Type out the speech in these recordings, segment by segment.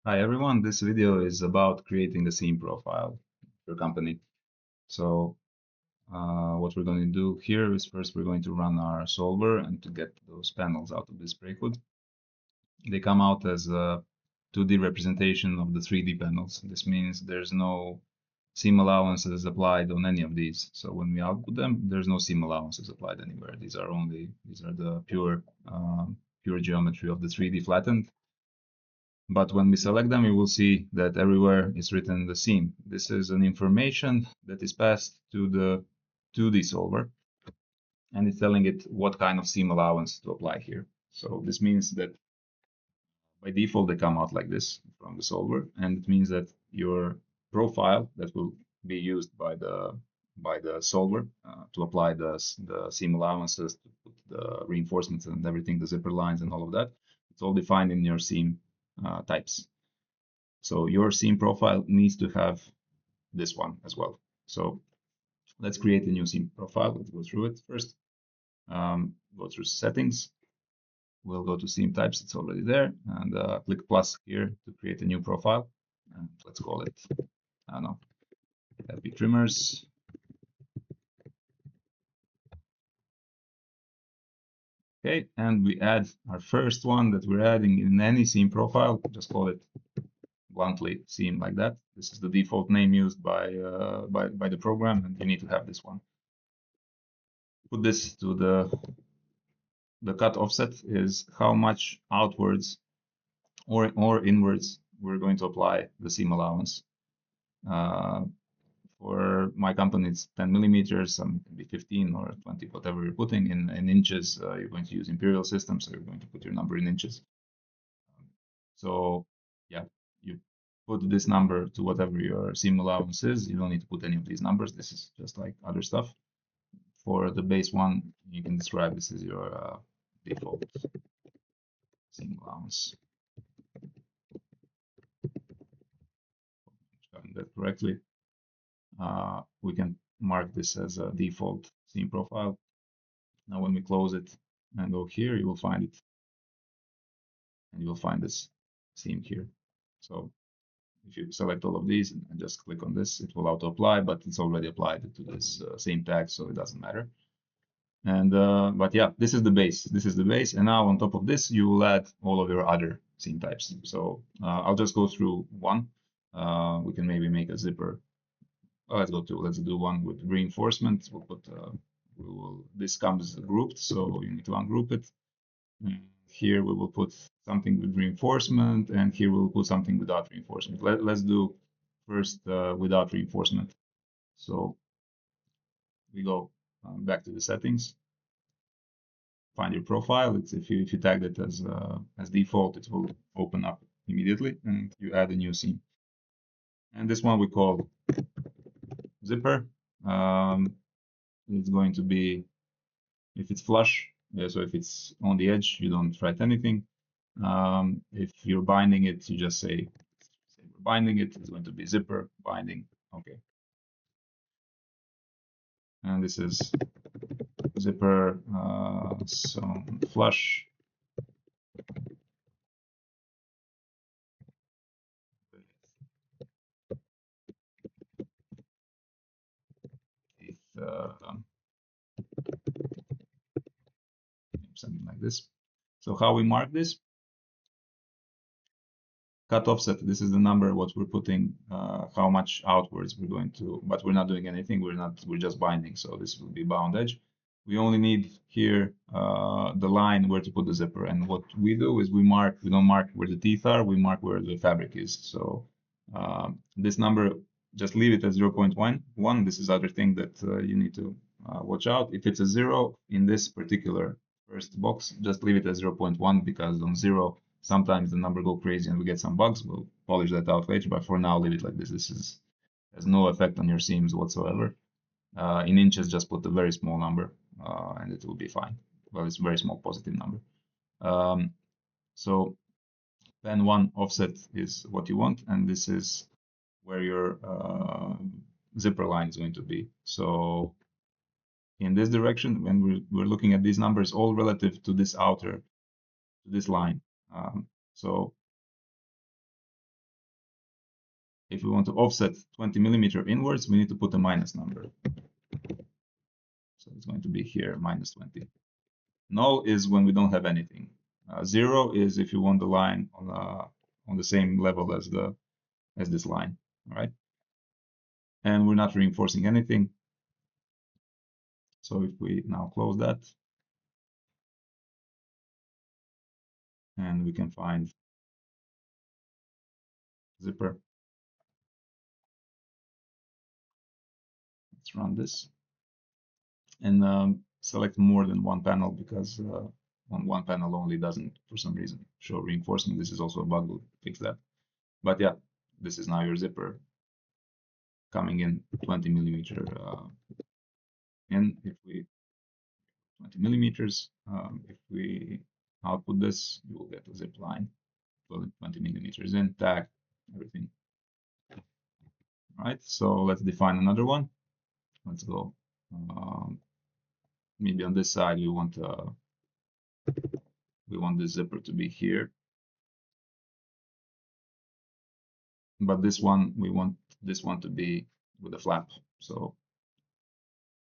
Hi everyone, this video is about creating a scene profile for your company. So what we're going to do here is first we're going to run our solver and to get those panels out of this breakwood. They come out as a 2D representation of the 3D panels. This means there's no seam allowances applied on any of these. So when we output them, there's no seam allowances applied anywhere. These are the pure geometry of the 3D flattened. But when we select them, you will see that everywhere is written the seam. This is an information that is passed to the 2D solver, and it's telling it what kind of seam allowance to apply here. So this means that by default, they come out like this from the solver, and it means that your profile that will be used by the solver to apply the seam allowances, to put the reinforcements and everything, the zipper lines and all of that, it's all defined in your seam types. So your scene profile needs to have this one as well. So let's create a new scene profile. Let's go through it first. Go through settings. We'll go to scene types. It's already there. And click plus here to create a new profile. And let's call it, I don't know, happy trimmers. Okay, and we add our first one that we're adding in any scene profile. Just call it bluntly seam like that. This is the default name used by the program, and you need to have this one. Put this to the cut offset is how much outwards or inwards we're going to apply the seam allowance. For my company, it's 10 millimeters, some can be 15 or 20, whatever you're putting in inches. You're going to use imperial system, so you're going to put your number in inches. So yeah, you put this number to whatever your seam allowance is. You don't need to put any of these numbers. This is just like other stuff. For the base one, you can describe this as your default seam allowance. Gotten that correctly. We can mark this as a default seam profile. Now when we close it and go here, you will find it, and you will find this seam here. So if you select all of these and just click on this, it will auto apply, but it's already applied to this same tag, so it doesn't matter. And but yeah, this is the base. This is the base, and now on top of this, you will add all of your other seam types. So I'll just go through one. We can maybe make a zipper. Let's do one with reinforcement. We'll put this comes grouped, so you need to ungroup it. And here we will put something with reinforcement, and here we'll put something without reinforcement. Let's do first without reinforcement. So we go back to the settings, find your profile. It's if you tagged it as default, it will open up immediately, and you add a new scene. And this one we call zipper. It's going to be if it's flush, so if it's on the edge, you don't write anything. If you're binding it, you just say we're binding it. It's going to be zipper binding. Okay. And this is zipper so flush. Something like this. So how we mark this? Cut offset. This is the number what we're putting, how much outwards we're going to, but we're not doing anything. We're just binding. So this will be bound edge. We only need here the line where to put the zipper. And what we do is we don't mark where the teeth are, we mark where the fabric is. So this number, just leave it at 0.1. This is other thing that you need to watch out. If it's a 0 in this particular first box, just leave it at 0.1 because on 0, sometimes the number go crazy and we get some bugs. We'll polish that out later, but for now, leave it like this. This has no effect on your seams whatsoever. In inches, just put a very small number and it will be fine. Well, it's a very small positive number. So pen 1 offset is what you want, and this is where your zipper line is going to be. So in this direction, when we're looking at these numbers, all relative to this outer, to this line. So if we want to offset 20 millimeter inwards, we need to put a minus number. So it's going to be here, minus 20. Null is when we don't have anything. 0 is if you want the line on the same level as this line, all right? And we're not reinforcing anything. So if we now close that, and we can find zipper. Let's run this and select more than one panel because on one panel only doesn't, for some reason, show reinforcement. This is also a bug. We'll fix that. But yeah, this is now your zipper coming in 20 millimeter in. If we 20 millimeters, if we output this, you will get a zip line 20 millimeters in, tag, everything. All right, so let's define another one. Let's go. Maybe on this side we want this zipper to be here, but this one we want this one to be with a flap. So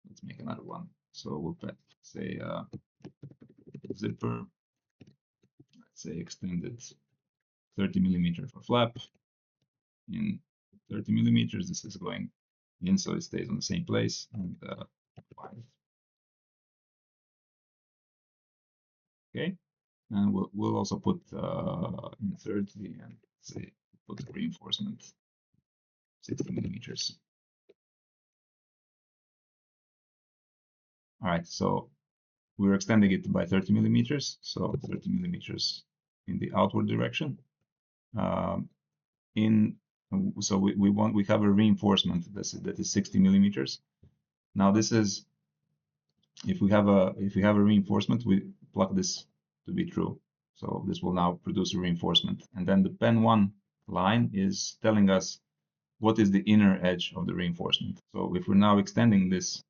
let's make another one. So we'll put, say, zipper. Let's say extended 30 millimeter for flap in 30 millimeters. This is going in, so it stays on the same place. And okay, and we'll also put in 30 and say put reinforcement 60 millimeters. All right, so we're extending it by 30 millimeters, so 30 millimeters in the outward direction. So we have a reinforcement that is 60 millimeters. Now this is if we have a reinforcement, we plug this to be true. So this will now produce a reinforcement, and then the pen 1 line is telling us what is the inner edge of the reinforcement. So if we're now extending this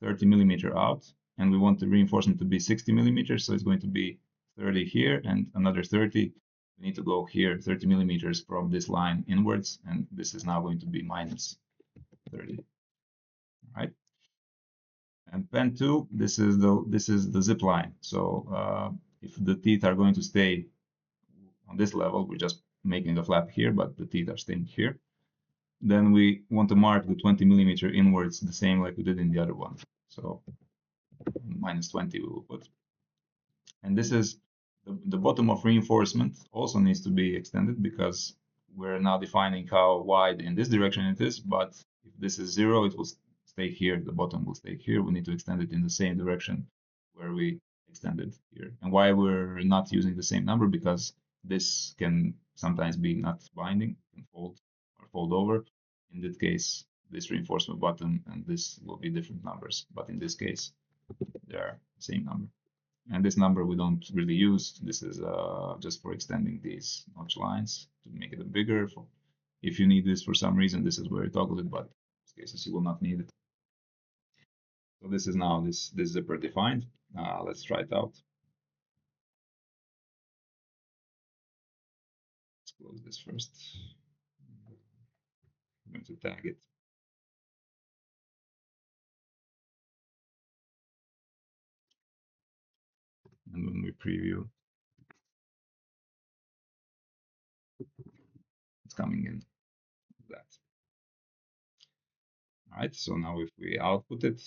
30 millimeter out, and we want the reinforcement to be 60 millimeters, so it's going to be 30 here and another 30. We need to go here 30 millimeters from this line inwards, and this is now going to be minus 30. All right. And pen 2, this is the zip line. So if the teeth are going to stay on this level, we're just making a flap here, but the teeth are staying here. Then we want to mark the 20 millimeter inwards the same like we did in the other one. So minus 20 we will put. And this is the bottom of reinforcement also needs to be extended because we're now defining how wide in this direction it is. But if this is 0, it will stay here. The bottom will stay here. We need to extend it in the same direction where we extended here. And why we're not using the same number? Because this can sometimes be not binding and fold over. In that case, this reinforcement bottom and this will be different numbers. But in this case, they are the same number. And this number we don't really use. This is just for extending these notch lines to make it bigger. If you need this for some reason, this is where you toggle it, but in most cases you will not need it. So this is now this zipper defined. Let's try it out. Let's close this first. I'm going to tag it. And when we preview, it's coming in like that. All right, so now if we output it,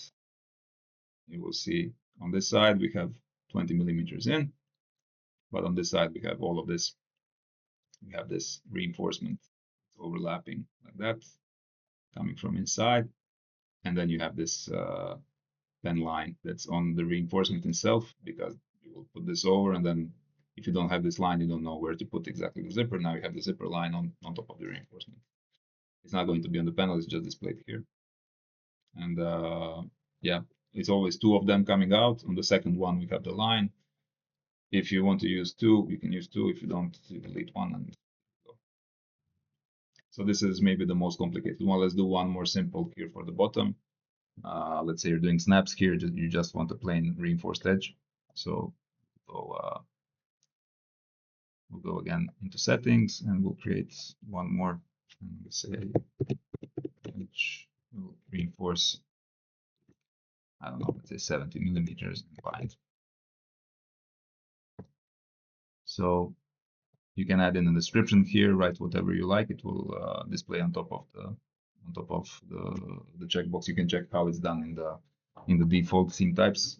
you will see on this side we have 20 millimeters in, but on this side we have all of this. We have this reinforcement overlapping like that, coming from inside, and then you have this pen line that's on the reinforcement itself, because you will put this over, and then if you don't have this line, you don't know where to put exactly the zipper. Now you have the zipper line on top of the reinforcement. It's not going to be on the panel, it's just displayed here. And yeah, it's always 2 of them coming out. On the second one, we have the line. If you want to use 2, you can use 2. If you don't, you delete 1 and go. So this is maybe the most complicated one. Let's do one more simple here for the bottom. Let's say you're doing snaps here, you just want a plain reinforced edge. So we'll go again into settings, and we'll create one more and we say which will reinforce, I don't know, let's say 70 millimeters and bind. So you can add in a description here, write whatever you like. It will display on top of the checkbox. You can check how it's done in the default seam types.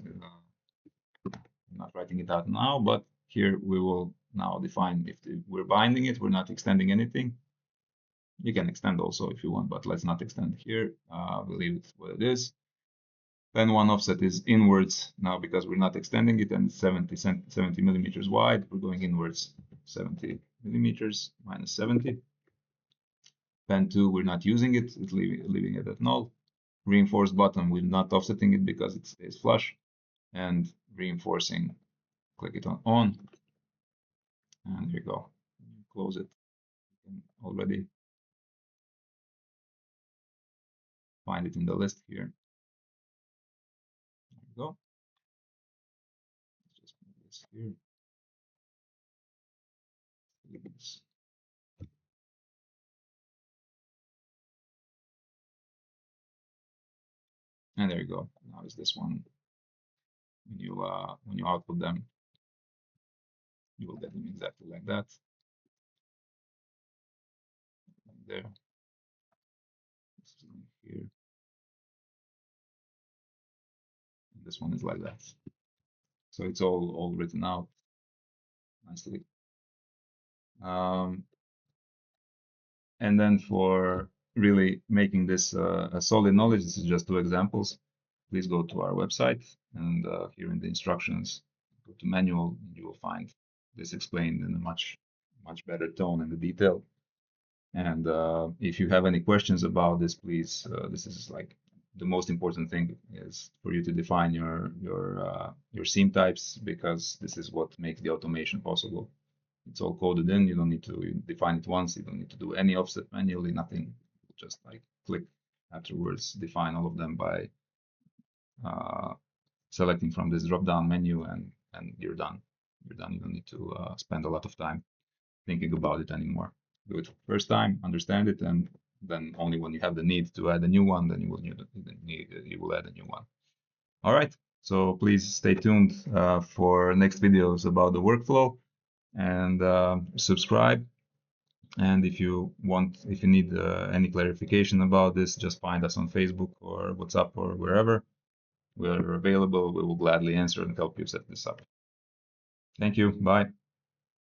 I'm not writing it out now, but here we will now define if we're binding it, we're not extending anything. You can extend also if you want, but let's not extend here. We'll leave it what it is. Then one offset is inwards now because we're not extending it, and it's 70 millimeters wide. We're going inwards 70 millimeters minus 70. Pen 2, we're not using it, it's leaving it at null. Reinforced bottom, we're not offsetting it because it stays flush. And reinforcing, click it on. And here you go. Close it. You can already find it in the list here. There we go. Let's just move this here. This. And there you go. Now is this one. When you output them, you will get them exactly like that. Like there. This is going here. And this one is like that. So it's all written out nicely. And then for really making this a solid knowledge, this is just 2 examples. Please go to our website, and here in the instructions, go to manual, and you will find this explained in a much better tone and the detail. And if you have any questions about this, please, this is like the most important thing is for you to define your seam types, because this is what makes the automation possible. It's all coded in. You don't need to define it once. You don't need to do any offset manually, nothing. Just like click afterwards, define all of them by selecting from this drop-down menu, and you're done. You're done. You don't need to spend a lot of time thinking about it anymore. Do it first time, understand it, and then only when you have the need to add a new one, then you will add a new one. All right. So please stay tuned for next videos about the workflow, and subscribe. And if you need any clarification about this, just find us on Facebook or WhatsApp or wherever. We're available. We will gladly answer and help you set this up. Thank you. Bye.